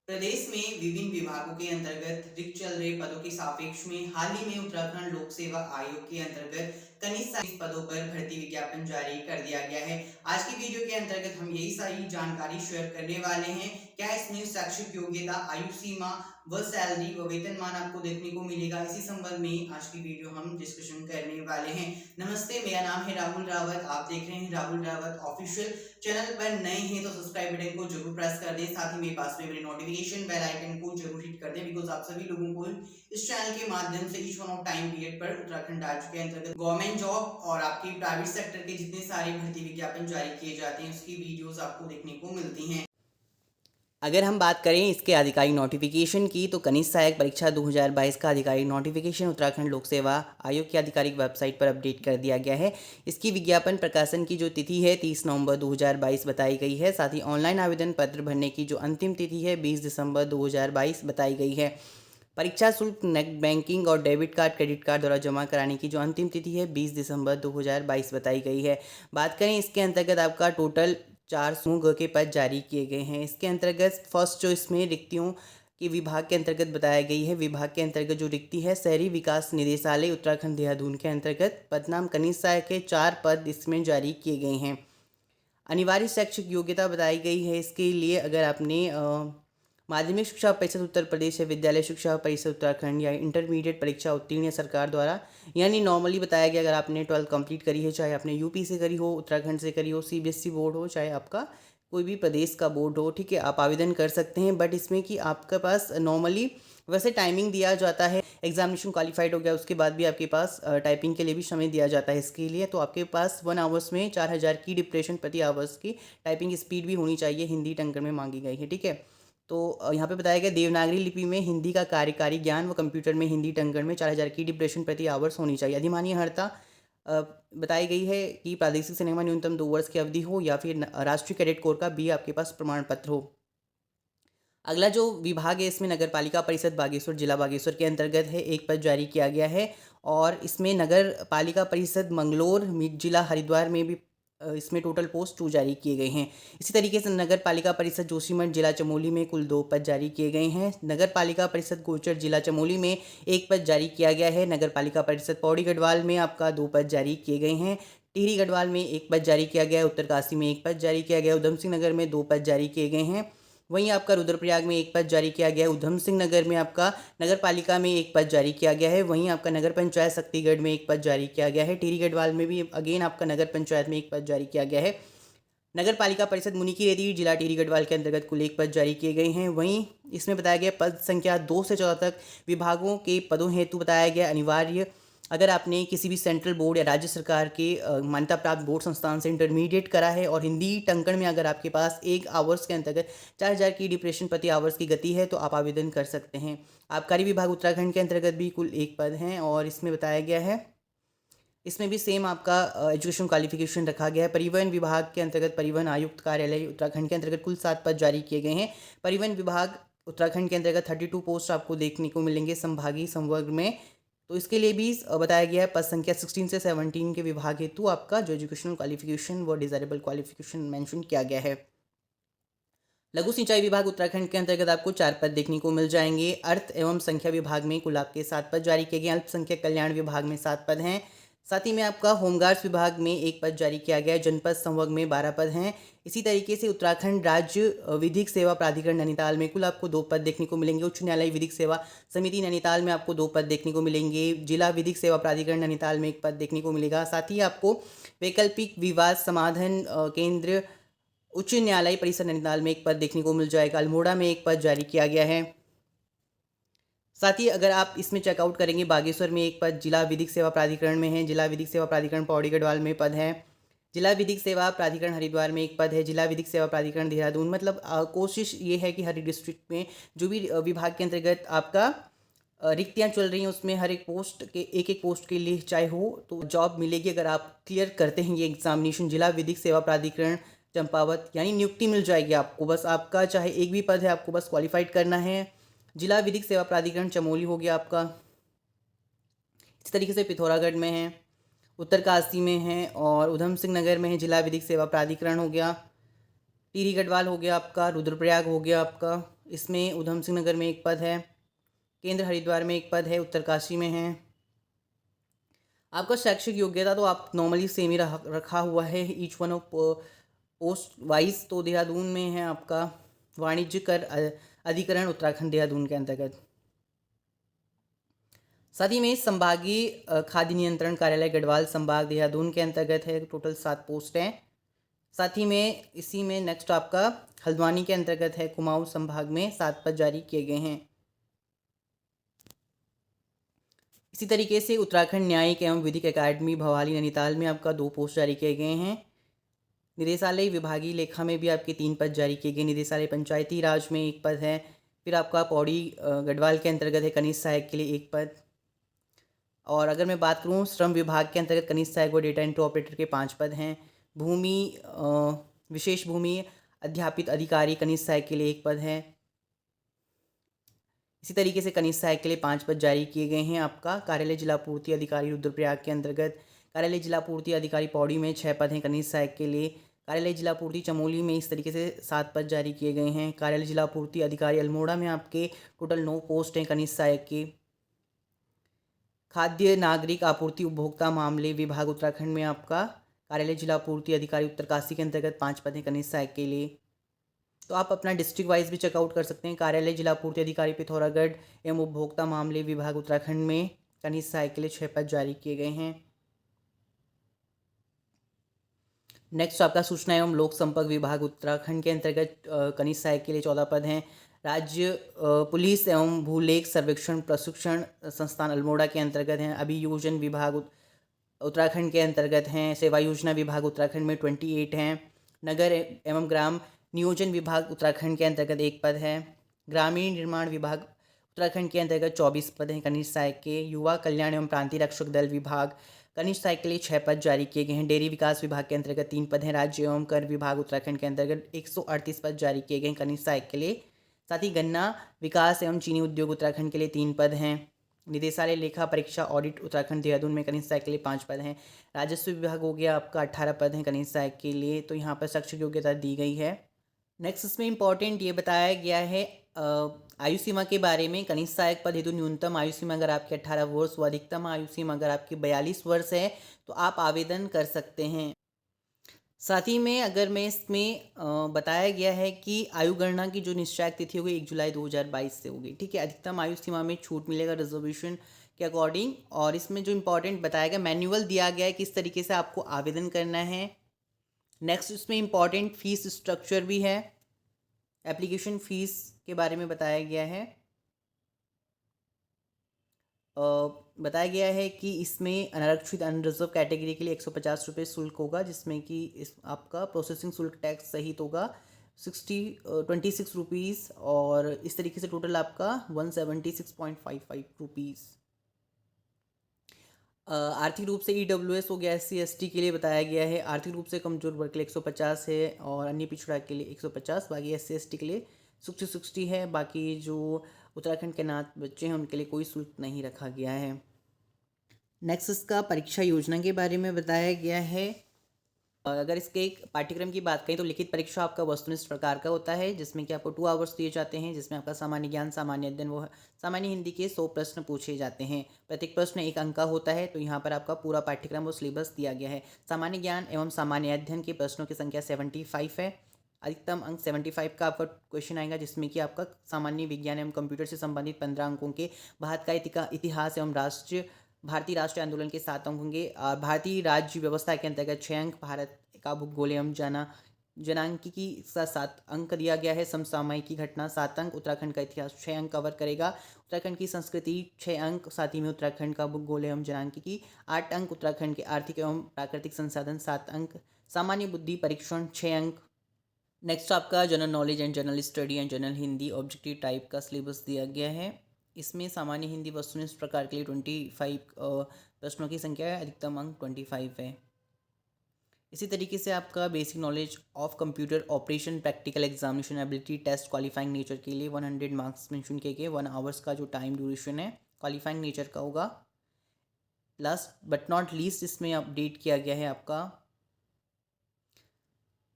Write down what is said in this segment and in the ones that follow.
प्रदेश में विभिन्न विभागों के अंतर्गत रिक्त चल रहे पदों के सापेक्ष में हाल ही में उत्तराखंड लोक सेवा आयोग के अंतर्गत कनिष्ठ 40 पदों पर भर्ती विज्ञापन जारी कर दिया गया है। आज की वीडियो के अंतर्गत हम यही सारी जानकारी शेयर करने वाले हैं। क्या इसमें शैक्षिक योग्यता, आयु सीमा व सैलरी व वेतनमान आपको देखने को मिलेगा, इसी संबंध में आज की वीडियो हम डिस्कशन करने वाले हैं। नमस्ते, मेरा नाम है राहुल रावत, आप देख रहे हैं राहुल रावत ऑफिशियल। चैनल पर नए हैं तो सब्सक्राइब बटन को जरूर प्रेस कर दें, साथ ही मेरे पास में मेरे नोटिफिकेशन बेल आइकन को जरूर हिट कर दें, बिकॉज आप सभी लोगों को इस चैनल के माध्यम से each one of time period पर उत्तराखंड राज्य के अंतर्गत गवर्नमेंट जॉब और आपकी प्राइवेट सेक्टर के जितने सारे भर्ती विज्ञापन जारी किए जाते हैं उसकी वीडियोस आपको देखने को मिलती हैं। अगर हम बात करें इसके आधिकारिक नोटिफिकेशन की, तो कनिष्ठ सहायक परीक्षा 2022 का आधिकारिक नोटिफिकेशन उत्तराखंड लोक सेवा आयोग की आधिकारिक वेबसाइट पर अपडेट कर दिया गया है। इसकी विज्ञापन प्रकाशन की जो तिथि है 30 नवंबर 2022 बताई गई है। साथ ही ऑनलाइन आवेदन पत्र भरने की जो अंतिम तिथि है 20 दिसंबर 2022 बताई गई है। परीक्षा शुल्क नेट बैंकिंग और डेबिट कार्ड, क्रेडिट कार्ड द्वारा जमा कराने की जो अंतिम तिथि है 20 दिसंबर 2022 बताई गई है। बात करें इसके अंतर्गत आपका टोटल 400 के पद जारी किए गए हैं। इसके अंतर्गत फर्स्ट जो इसमें रिक्तियों के विभाग के अंतर्गत बताया गई है, विभाग के अंतर्गत जो रिक्ति है शहरी विकास निदेशालय उत्तराखंड देहरादून के अंतर्गत पदनाम कनिष्ठ सहायक के 4 पद इसमें जारी किए गए हैं। अनिवार्य शैक्षिक योग्यता बताई गई है इसके लिए, अगर आपने माध्यमिक शिक्षा परिषद उत्तर प्रदेश या विद्यालय शिक्षा परिषद उत्तराखंड या इंटरमीडिएट परीक्षा उत्तीर्ण है सरकार द्वारा, यानी नॉर्मली बताया गया अगर आपने 12th कंप्लीट करी है, चाहे आपने यूपी से करी हो, उत्तराखंड से करी हो, सीबीएसई बोर्ड हो, चाहे आपका कोई भी प्रदेश का बोर्ड हो, ठीक है, आप आवेदन कर सकते हैं। बट इसमें कि आपके पास नॉर्मली वैसे टाइमिंग दिया जाता है, एग्जामिनेशन क्वालिफाइड हो गया उसके बाद भी आपके पास टाइपिंग के लिए भी समय दिया जाता है। इसके लिए तो आपके पास 1 आवर्स में 4000 की डिप्रेशन प्रति आवर्स की टाइपिंग स्पीड भी होनी चाहिए, हिंदी टंकण में मांगी गई है, ठीक है। तो यहाँ पे बताया गया देवनागरी लिपि में हिंदी का कार्यकारी ज्ञान व कंप्यूटर में हिंदी टंकण में 4000 की डिप्रेशन प्रति आवर्स होनी चाहिए। अधिमान्य अर्हता बताई गई है कि प्रादेशिक सेना में न्यूनतम 2 वर्ष की अवधि हो या फिर राष्ट्रीय कैडेट कोर का भी आपके पास प्रमाण पत्र हो। अगला जो विभाग है इसमें नगर पालिका परिषद बागेश्वर, जिला बागेश्वर के अंतर्गत है, एक पद जारी किया गया है। और इसमें नगर पालिका परिषद मंगलोर जिला हरिद्वार में भी इसमें टोटल पोस्ट 2 जारी किए गए हैं। इसी तरीके से नगर पालिका परिषद जोशीमठ जिला चमोली में कुल 2 पद जारी किए गए हैं। नगर पालिका परिषद गोचर जिला चमोली में 1 पद जारी किया गया है। नगर पालिका परिषद पौड़ी गढ़वाल में आपका 2 पद जारी किए गए हैं। टिहरी गढ़वाल में 1 पद जारी किया गया है। उत्तरकाशी में 1 पद जारी किया गया है। उधम सिंह नगर में 2 पद जारी किए गए हैं। वहीं आपका रुद्रप्रयाग में 1 पद जारी किया गया है। उधम सिंह नगर में आपका नगर पालिका में 1 पद जारी किया गया है। वहीं आपका नगर पंचायत शक्तिगढ़ में 1 पद जारी किया गया है। टिहरी गढ़वाल में भी अगेन आपका नगर पंचायत में 1 पद जारी किया गया है। नगर पालिका परिषद मुनिकीरेती जिला टिहरी गढ़वाल के अंतर्गत कुल 1 पद जारी किए गए हैं। वहीं इसमें बताया गया पद संख्या 2 से 14 तक विभागों के पदों हेतु बताया गया अनिवार्य, अगर आपने किसी भी सेंट्रल बोर्ड या राज्य सरकार के मान्यता प्राप्त बोर्ड संस्थान से इंटरमीडिएट करा है और हिंदी टंकण में अगर आपके पास 1 आवर्स के अंतर्गत 4000 की डिप्रेशन प्रति आवर्स की गति है तो आप आवेदन कर सकते हैं। आबकारी विभाग उत्तराखंड के अंतर्गत भी कुल 1 पद हैं और इसमें बताया गया है, इसमें भी सेम आपका एजुकेशन क्वालिफिकेशन रखा गया है। परिवहन विभाग के अंतर्गत परिवहन आयुक्त कार्यालय उत्तराखंड के अंतर्गत कुल 7 पद जारी किए गए हैं। परिवहन विभाग उत्तराखंड के अंतर्गत 32 पोस्ट आपको देखने को मिलेंगे संभागीय संवर्ग में। तो इसके लिए भी बताया गया है पद संख्या 16 से 17 के विभाग हेतु आपका जो एजुकेशनल क्वालिफिकेशन व डिजायरेबल क्वालिफिकेशन मेंशन किया गया है। लघु सिंचाई विभाग उत्तराखंड के अंतर्गत आपको 4 पद देखने को मिल जाएंगे। अर्थ एवं संख्या विभाग में कुल आपके 7 पद जारी किए गए। अल्पसंख्यक कल्याण विभाग में 7 पद हैं। साथ ही में आपका होमगार्ड्स विभाग में 1 पद जारी किया गया है। जनपद संवर्ग में 12 पद हैं। इसी तरीके से उत्तराखंड राज्य विधिक सेवा प्राधिकरण नैनीताल में कुल आपको 2 पद देखने को मिलेंगे। उच्च न्यायालय विधिक सेवा समिति नैनीताल में आपको 2 पद देखने को मिलेंगे। जिला विधिक सेवा प्राधिकरण नैनीताल में 1 पद देखने को मिलेगा। साथ ही आपको वैकल्पिक विवाद समाधान केंद्र उच्च न्यायालय परिसर नैनीताल में 1 पद देखने को मिल जाएगा। अल्मोड़ा में 1 पद जारी किया गया है। साथ ही अगर आप इसमें चेकआउट करेंगे बागेश्वर में 1 पद जिला विधिक सेवा प्राधिकरण में है। जिला विधिक सेवा प्राधिकरण पौड़ी गढ़वाल में पद है। जिला विधिक सेवा प्राधिकरण हरिद्वार में 1 पद है। जिला विधिक सेवा प्राधिकरण देहरादून, मतलब कोशिश ये है कि हर एक डिस्ट्रिक्ट में जो भी विभाग के अंतर्गत आपका रिक्तियाँ चल रही हैं उसमें हर एक पोस्ट के एक पोस्ट के लिए चाहे हो तो जॉब मिलेगी अगर आप क्लियर करते हैं ये एग्जामिनेशन। जिला विधिक सेवा प्राधिकरण चंपावत यानी नियुक्ति मिल जाएगी आपको, बस आपका चाहे एक भी पद है आपको बस क्वालिफाइड करना है। जिला विधिक सेवा प्राधिकरण चमोली हो गया आपका। इसी तरीके से पिथौरागढ़ में है, उत्तरकाशी में है और उधम सिंह नगर में है जिला विधिक सेवा प्राधिकरण हो गया। टिहरी गढ़वाल हो गया आपका, रुद्रप्रयाग हो गया आपका, इसमें उधम सिंह नगर में एक पद है, केंद्र हरिद्वार में एक पद है, उत्तरकाशी में है। आपका शैक्षिक योग्यता तो आप नॉर्मली सेम ही रखा हुआ है each one of post wise. तो देहरादून में है आपका वाणिज्य कर अधिकरण उत्तराखंड देहरादून के अंतर्गत। साथ ही में संभागीय खाद्य नियंत्रण कार्यालय गढ़वाल संभाग देहरादून के अंतर्गत है। टोटल 7 पोस्ट हैं। साथ ही में इसी में नेक्स्ट आपका हल्द्वानी के अंतर्गत है, कुमाऊं संभाग में 7 पद जारी किए गए हैं। इसी तरीके से उत्तराखंड न्यायिक एवं विधिक अकादमी भवाली नैनीताल में आपका 2 पोस्ट जारी किए गए हैं। निदेशालय विभागीय लेखा में भी आपके 3 पद जारी किए गए। निदेशालय पंचायती राज में 1 पद है। फिर आपका पौड़ी गढ़वाल के अंतर्गत है कनिष्ठ सहायक के लिए 1 पद। और अगर मैं बात करूँ श्रम विभाग के अंतर्गत कनिष्ठ सहायक व डेटा एंट्री ऑपरेटर के 5 पद हैं। भूमि विशेष भूमि अध्यापित अधिकारी कनिष्ठ सहायक के लिए 1 पद है। इसी तरीके से कनिष्ठ सहायक के लिए 5 पद जारी किए गए हैं। आपका कार्यालय जिला पूर्ति अधिकारी रुद्रप्रयाग के अंतर्गत, कार्यालय जिला पूर्ति अधिकारी पौड़ी में 6 पद हैं कनिष्ठ सहायक के लिए। कार्यालय जिला पूर्ति चमोली में इस तरीके से 7 पद जारी किए गए हैं। कार्यालय जिला पूर्ति अधिकारी अल्मोड़ा में आपके टोटल 9 पोस्ट हैं कनिष्ठ सहायक के। खाद्य नागरिक आपूर्ति उपभोक्ता मामले विभाग उत्तराखंड में आपका कार्यालय जिला पूर्ति अधिकारी उत्तरकाशी के अंतर्गत 5 पद हैं कनिष्ठ सहायक के लिए। तो आप अपना डिस्ट्रिक्ट वाइज भी चेकआउट कर सकते हैं। कार्यालय जिला पूर्ति अधिकारी पिथौरागढ़ एवं उपभोक्ता मामले विभाग उत्तराखंड में कनिष्ठ सहायक के लिए 6 पद जारी किए गए हैं। नेक्स्ट आपका सूचना एवं लोक संपर्क विभाग उत्तराखंड के अंतर्गत कनिष्ठ सहायक के लिए 14 पद हैं। राज्य पुलिस एवं भूलेख सर्वेक्षण प्रशिक्षण संस्थान अल्मोड़ा के अंतर्गत हैं। अभियोजन विभाग उत्तराखंड के अंतर्गत हैं। सेवा योजना विभाग उत्तराखंड में 28 हैं। नगर एवं ग्राम नियोजन विभाग उत्तराखंड के अंतर्गत 1 पद है। ग्रामीण निर्माण विभाग उत्तराखंड के अंतर्गत 24 पद हैं कनिष्ठ सहायक के। युवा कल्याण एवं प्रांतीय रक्षक दल विभाग कनिष्ठ सहायक के लिए 6 पद जारी किए गए हैं। डेयरी विकास विभाग के अंतर्गत 3 पद हैं। राज्य एवं कर विभाग उत्तराखंड के अंतर्गत 138 पद जारी किए गए हैं कनिष्ठ सहायक के लिए। साथ ही गन्ना विकास एवं चीनी उद्योग उत्तराखंड के लिए 3 पद हैं। निदेशालय लेखा परीक्षा ऑडिट उत्तराखंड देहरादून में कनिष्ठ सहायक के लिए 5 पद हैं। राजस्व विभाग हो गया आपका 18 पद हैं कनिष्ठ सहायक के लिए। तो यहाँ पर शैक्षिक योग्यता दी गई है। नेक्स्ट इसमें इंपॉर्टेंट ये बताया गया है आयु सीमा के बारे में। कनिष्ठ सहायक पद हेतु न्यूनतम आयु सीमा अगर आपकी 18 वर्ष व अधिकतम आयु सीमा अगर आपकी 42 वर्ष है तो आप आवेदन कर सकते हैं। साथ ही में अगर मैं इसमें बताया गया है कि आयु गणना की जो निश्चायक तिथि होगी 1 जुलाई 2022 से होगी। ठीक है, अधिकतम आयु सीमा में छूट मिलेगा रिजर्वेशन के अकॉर्डिंग। और इसमें जो इंपॉर्टेंट बताया गया मैनुअल दिया गया है किस तरीके से आपको आवेदन करना है। नेक्स्ट इसमें इंपॉर्टेंट फीस स्ट्रक्चर भी है। एप्लीकेशन फ़ीस के बारे में बताया गया है। बताया गया है कि इसमें अनारक्षित अनरिजर्व कैटेगरी के लिए 150 रुपये शुल्क होगा, जिसमें कि इस आपका प्रोसेसिंग शुल्क टैक्स सहित होगा 26 रुपीज़। और इस तरीके से टोटल आपका 176.55 रुपीज़। आर्थिक रूप से EWS हो गया, SC/ST के लिए बताया गया है। आर्थिक रूप से कमजोर वर्ग के लिए 150 है और अन्य पिछड़ा के लिए 150। बाकी SC/ST के लिए 60 है। बाकी जो उत्तराखंड के अनाथ बच्चे हैं उनके लिए कोई शुल्क नहीं रखा गया है। नेक्स्ट इसका परीक्षा योजना के बारे में बताया गया है। अगर इसके एक पाठ्यक्रम की बात करें तो लिखित परीक्षा आपका वस्तुनिष्ठ प्रकार का होता है, जिसमें कि आपको 2 आवर्स दिए जाते हैं, जिसमें आपका सामान्य ज्ञान, सामान्य अध्ययन व सामान्य हिंदी के 100 प्रश्न पूछे जाते हैं। प्रत्येक प्रश्न 1 अंक का होता है। तो यहाँ पर आपका पूरा पाठ्यक्रम व सिलेबस दिया गया है। सामान्य ज्ञान एवं सामान्य अध्ययन के प्रश्नों की संख्या 75 है। अधिकतम अंक 75 का आपका क्वेश्चन आएगा, जिसमें कि आपका सामान्य विज्ञान एवं कंप्यूटर से संबंधित 15 अंकों के, भारत का इतिहास एवं भारतीय राष्ट्रीय आंदोलन के 7 अंक होंगे। भारतीय राज्य व्यवस्था के अंतर्गत 6 अंक, भारत का भूगोल एवं जनांकिकी का 7 अंक दिया गया है। समसामयिक की घटना 7 अंक, उत्तराखंड का इतिहास 6 अंक कवर करेगा। उत्तराखंड की संस्कृति 6 अंक, साथ ही में उत्तराखंड का भूगोल एवं जनांकिकी 8 अंक, उत्तराखंड के आर्थिक एवं प्राकृतिक संसाधन 7 अंक, सामान्य बुद्धि परीक्षण 6 अंक। नेक्स्ट आपका general knowledge and general study and general Hindi objective type का सिलेबस दिया गया है। इसमें सामान्य हिंदी वस्तुनिष्ठ प्रकार के लिए 25 प्रश्नों की संख्या है। अधिकतम अंक 25 है। इसी तरीके से आपका basic knowledge of computer operation practical examination ability test qualifying nature के लिए 100 मार्क्स मेंशन किए गए। 1 आवर्स का जो टाइम ड्यूरेशन है क्वालिफाइंग नेचर का होगा। लास्ट बट नॉट लीस्ट इसमें अपडेट किया गया है आपका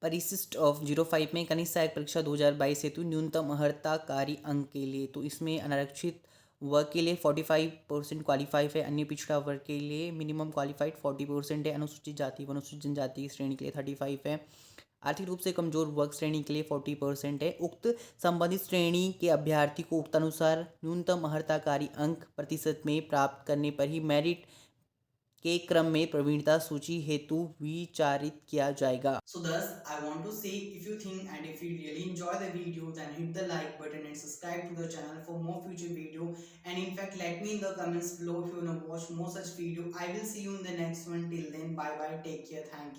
परिशिष्ट ऑफ 05 में कनिष्ठ सहायक परीक्षा 2022 हेतु न्यूनतम अर्हताकारी अंक के लिए, तो इसमें अनारक्षित वर्ग के लिए 45% क्वालिफाइड है, अन्य पिछड़ा वर्ग के लिए मिनिमम क्वालिफाइड 40% है, अनुसूचित जाति व अनुसूचित जनजाति श्रेणी के लिए 35 है, आर्थिक रूप से कमजोर वर्ग श्रेणी के लिए 40% है। उक्त संबंधित श्रेणी के अभ्यर्थी को उक्त अनुसार न्यूनतम अर्हताकारी अंक प्रतिशत में प्राप्त करने पर ही मेरिट के क्रम में प्रवीणता सूची हेतु विचारित किया जाएगा। So thus, I want to say, if you think and if you really enjoy the video, then hit the like button and subscribe to the channel for more future video. And in fact, let me in the comments below if you want to watch more such video. I will see you in the next one. Till then, bye bye. Take care. Thank you.